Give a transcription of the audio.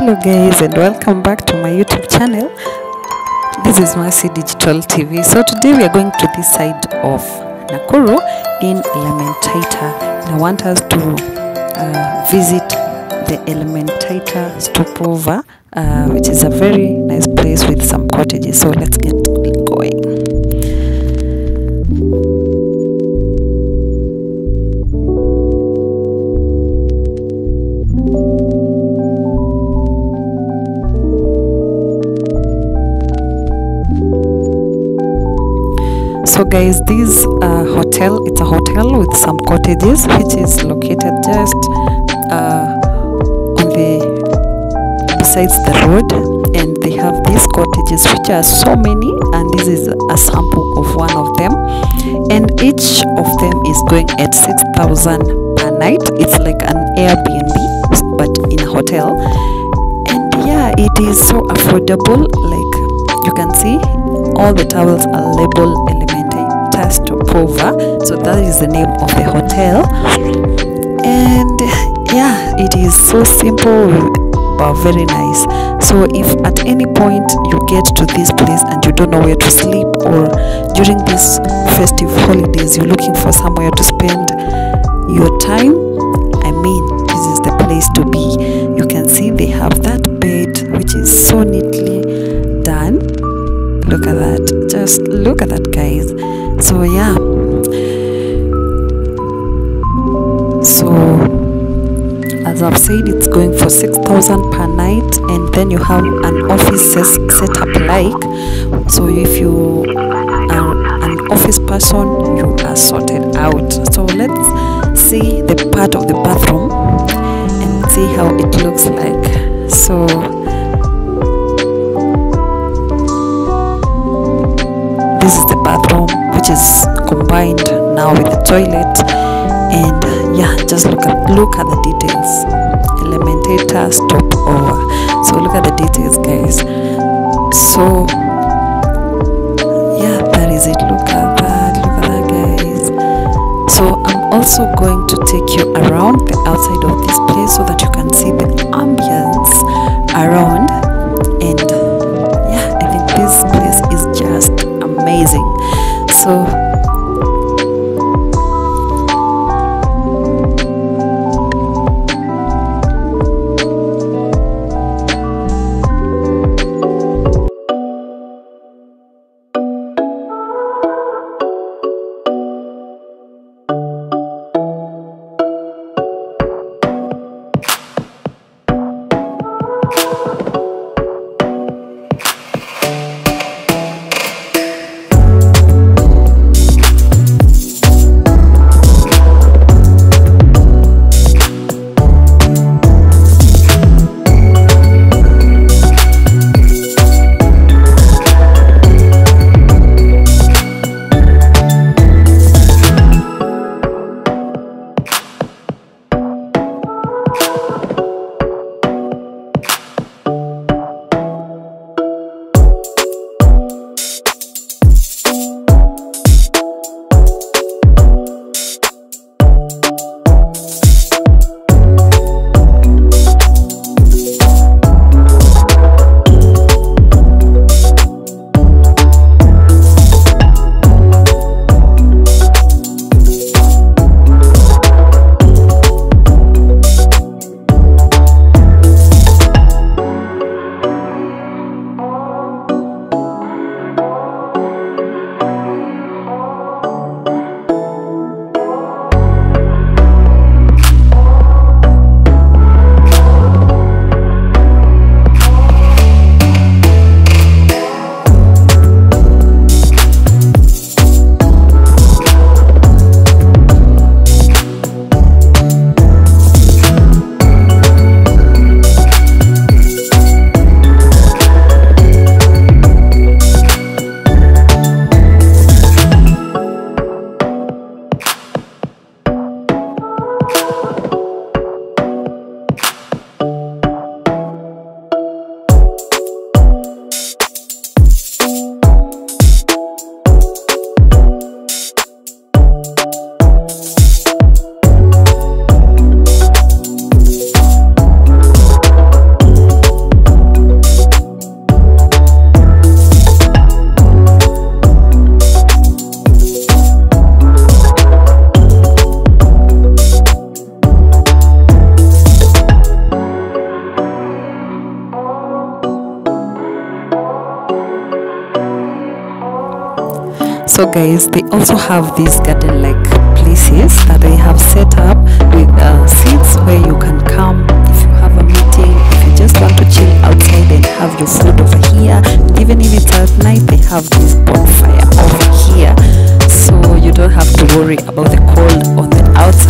Hello guys, and welcome back to my YouTube channel. This is Mercy Digital TV. So today we are going to this side of Nakuru in Elementaita, and I want us to visit the Elementaita Stop Over, which is a very nice place with some cottages. So let's get going. So guys, this hotel, it's a hotel with some cottages, which is located just on the besides the road, and they have these cottages which are so many, and this is a sample of one of them, and each of them is going at 6,000 per night. It's like an Airbnb but in a hotel, and yeah, it is so affordable. Like you can see, all the towels are labeled Elementaita Stop Over, so that is the name of the hotel. And yeah, it is so simple but very nice. So if at any point you get to this place and you don't know where to sleep, or during these festive holidays you're looking for somewhere to spend your time, I mean, this is the place to be. You can see they have that bed which is so neatly done. Look at that, just look at that, guys. So yeah, so as I've said, it's going for 6,000 per night, and then you have an office set up like, so if you are an office person, you are sorted out. So let's see the part of the bathroom and see how it looks like. So this is the bathroom, which is combined now with the toilet, and yeah, just look at the details. Elementaita Stop Over. So look at the details, guys. So yeah, that is it. Look at that, guys. So I'm also going to take you around the outside of this place so that you can see the ambience around, and yeah, I think this place is just amazing. So So guys, they also have these garden like places that they have set up with seats where you can come if you have a meeting, if you just want to chill outside and have your food over here. Even if it's at night, they have this bonfire over here, so you don't have to worry about the cold on the outside.